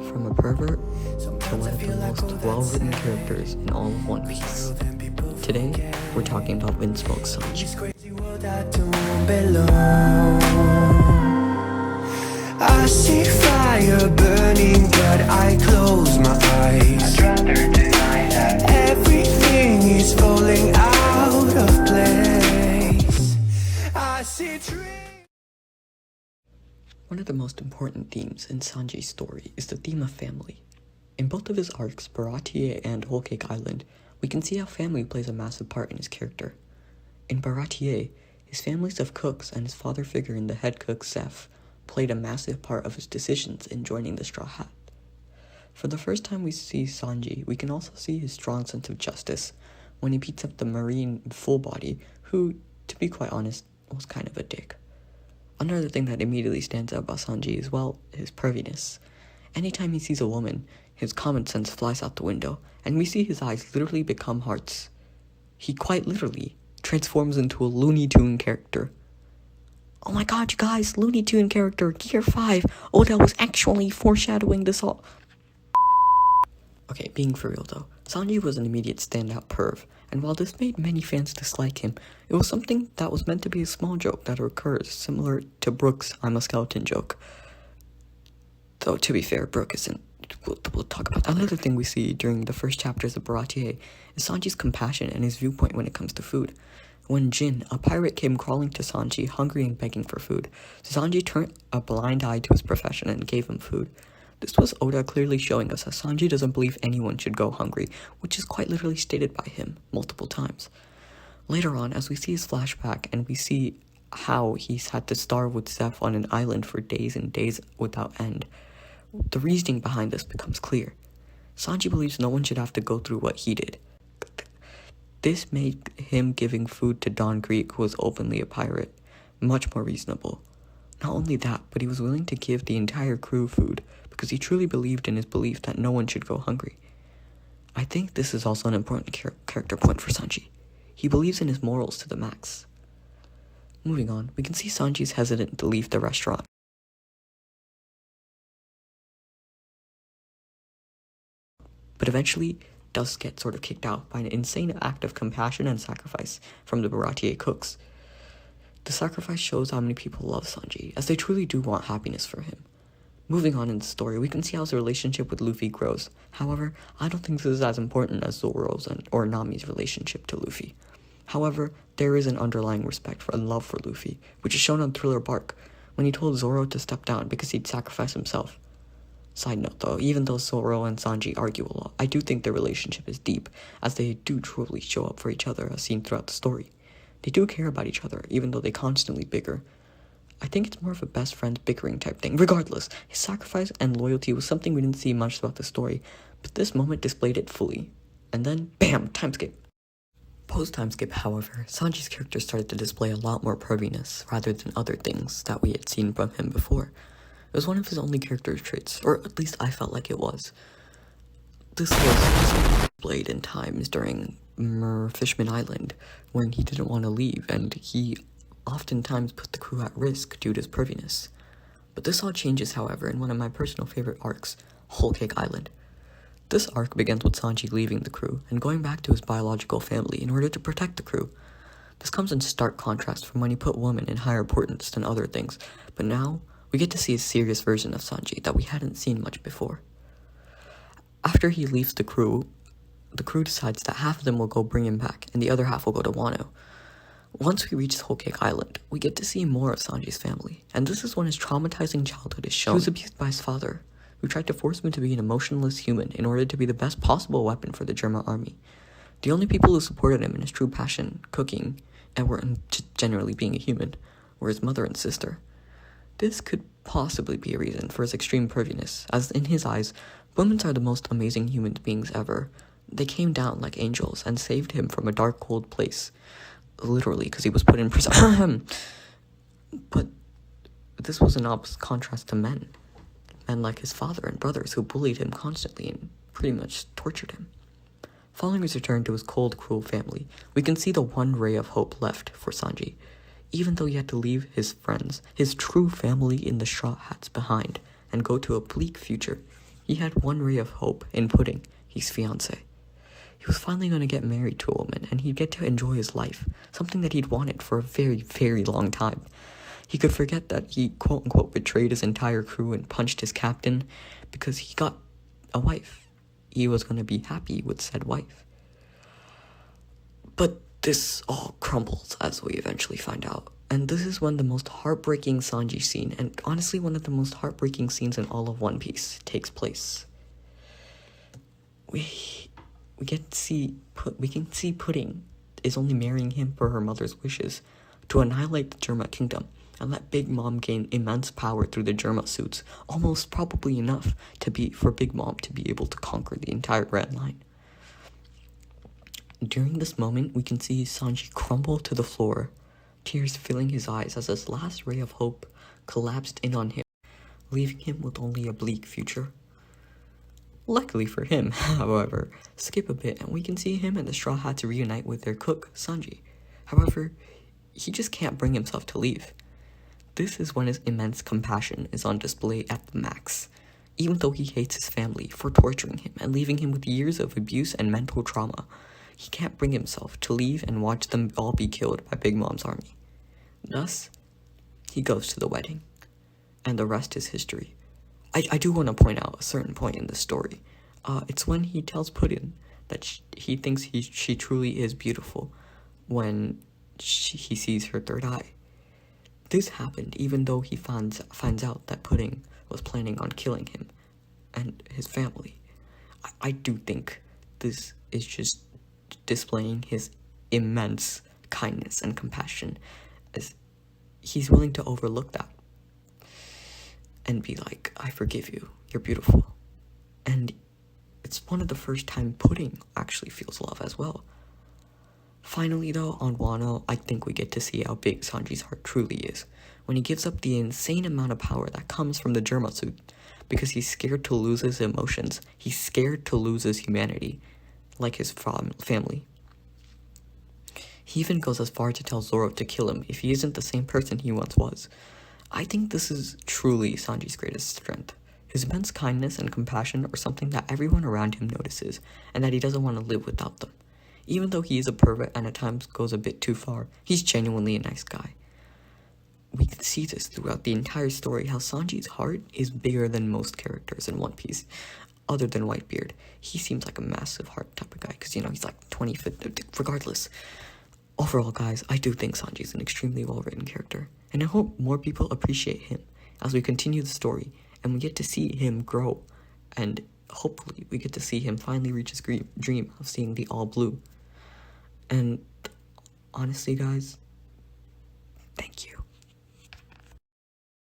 From a pervert to one of the most well-written characters in all of One Piece. Today, we're talking about Vinsmoke Sanji. I see fire burning, but I close my eyes. I'd rather deny that everything is falling out of place. I see trees. One of the most important themes in Sanji's story is the theme of family. In both of his arcs, Baratie and Whole Cake Island, we can see how family plays a massive part in his character. In Baratie, his families of cooks and his father figure in the head cook, Seth, played a massive part of his decisions in joining the Straw Hat. For the first time we see Sanji, we can also see his strong sense of justice when he beats up the Marine full body, who, to be quite honest, was kind of a dick. Another thing that immediately stands out about Sanji is, well, his perviness. Anytime he sees a woman, his common sense flies out the window, and we see his eyes literally become hearts. He quite literally transforms into a Looney Tune character. Oh my god, you guys, Looney Tune character, Gear 5. Oda was actually foreshadowing this all. Okay, being for real though, Sanji was an immediate standout perv, and while this made many fans dislike him, it was something that was meant to be a small joke that occurs, similar to Brook's I'm a skeleton joke. Though, to be fair, Brook isn't. We'll talk about that. Another thing we see during the first chapters of Baratie is Sanji's compassion and his viewpoint when it comes to food. When Jin, a pirate, came crawling to Sanji, hungry and begging for food, Sanji turned a blind eye to his profession and gave him food. This was Oda clearly showing us that Sanji doesn't believe anyone should go hungry, which is quite literally stated by him multiple times. Later on, as we see his flashback and we see how he's had to starve with Zeph on an island for days and days without end, the reasoning behind this becomes clear. Sanji believes no one should have to go through what he did. This made him giving food to Don Greek, who was openly a pirate, much more reasonable. Not only that, but he was willing to give the entire crew food because he truly believed in his belief that no one should go hungry. I think this is also an important character point for Sanji. He believes in his morals to the max. Moving on, we can see Sanji's hesitant to leave the restaurant. But eventually does get sort of kicked out by an insane act of compassion and sacrifice from the Baratie cooks. The sacrifice shows how many people love Sanji, as they truly do want happiness for him. Moving on in the story, we can see how his relationship with Luffy grows. However, I don't think this is as important as Zoro's or Nami's relationship to Luffy. However, there is an underlying respect for and love for Luffy, which is shown on Thriller Bark, when he told Zoro to step down because he'd sacrifice himself. Side note though, even though Zoro and Sanji argue a lot, I do think their relationship is deep, as they do truly show up for each other as seen throughout the story. They do care about each other, even though they constantly bicker. I think it's more of a best friends bickering type thing. Regardless, his sacrifice and loyalty was something we didn't see much throughout the story, but this moment displayed it fully. And then, bam, time skip. Post-time skip, however, Sanji's character started to display a lot more perviness, rather than other things that we had seen from him before. It was one of his only character traits, or at least I felt like it was. This was displayed in times during Fishman Island, when he didn't want to leave, and he oftentimes put the crew at risk due to his perviness. But this all changes, however, in one of my personal favorite arcs, Whole Cake Island. This arc begins with Sanji leaving the crew and going back to his biological family in order to protect the crew. This comes in stark contrast from when he put women in higher importance than other things, but now we get to see a serious version of Sanji that we hadn't seen much before. After he leaves the crew decides that half of them will go bring him back, and the other half will go to Wano. Once we reach Whole Cake Island, we get to see more of Sanji's family, and this is when his traumatizing childhood is shown. He was abused by his father, who tried to force him to be an emotionless human in order to be the best possible weapon for the German army. The only people who supported him in his true passion, cooking, and were generally being a human, were his mother and sister. This could possibly be a reason for his extreme perviness, as in his eyes, women are the most amazing human beings ever. They came down like angels and saved him from a dark, cold place. Literally, because he was put in prison. But this was an opposite contrast to men. Men like his father and brothers who bullied him constantly and pretty much tortured him. Following his return to his cold, cruel family, we can see the one ray of hope left for Sanji. Even though he had to leave his friends, his true family in the Straw Hats behind, and go to a bleak future, He had one ray of hope in Pudding, his fiancée. He was finally going to get married to a woman, and he'd get to enjoy his life, something that he'd wanted for a very, very long time. He could forget that he quote-unquote betrayed his entire crew and punched his captain because he got a wife. He was going to be happy with said wife. But this all crumbles as we eventually find out. And this is when the most heartbreaking Sanji scene, and honestly one of the most heartbreaking scenes in all of One Piece, takes place. We can see Pudding is only marrying him for her mother's wishes to annihilate the Germa kingdom and let Big Mom gain immense power through the Germa suits, almost probably enough for Big Mom to be able to conquer the entire Grand Line. During this moment, we can see Sanji crumble to the floor, tears filling his eyes as his last ray of hope collapsed in on him, leaving him with only a bleak future. Luckily for him, however, skip a bit and we can see him and the Straw Hats reunite with their cook, Sanji. However, he just can't bring himself to leave. This is when his immense compassion is on display at the max, even though he hates his family for torturing him and leaving him with years of abuse and mental trauma. He can't bring himself to leave and watch them all be killed by Big Mom's army. Thus, he goes to the wedding, and the rest is history. I do want to point out a certain point in the story. It's when he tells Puddin that he thinks she truly is beautiful when he sees her third eye. This happened even though he finds out that Pudding was planning on killing him and his family. I do think this is just displaying his immense kindness and compassion, as he's willing to overlook that and be like, I forgive you, you're beautiful. And it's one of the first time Pudding actually feels love as well. Finally though, on Wano, I think we get to see how big Sanji's heart truly is, when he gives up the insane amount of power that comes from the Germa suit, because he's scared to lose his emotions, he's scared to lose his humanity, like his family. He even goes as far to tell Zoro to kill him if he isn't the same person he once was. I think this is truly Sanji's greatest strength. His immense kindness and compassion are something that everyone around him notices, and that he doesn't want to live without them. Even though he is a pervert and at times goes a bit too far, he's genuinely a nice guy. We can see this throughout the entire story, how Sanji's heart is bigger than most characters in One Piece. Other than Whitebeard, he seems like a massive heart type of guy, because, he's like 25th, regardless. Overall, guys, I do think Sanji's an extremely well-written character, and I hope more people appreciate him as we continue the story, and we get to see him grow, and hopefully we get to see him finally reach his dream of seeing the all blue. And honestly, guys,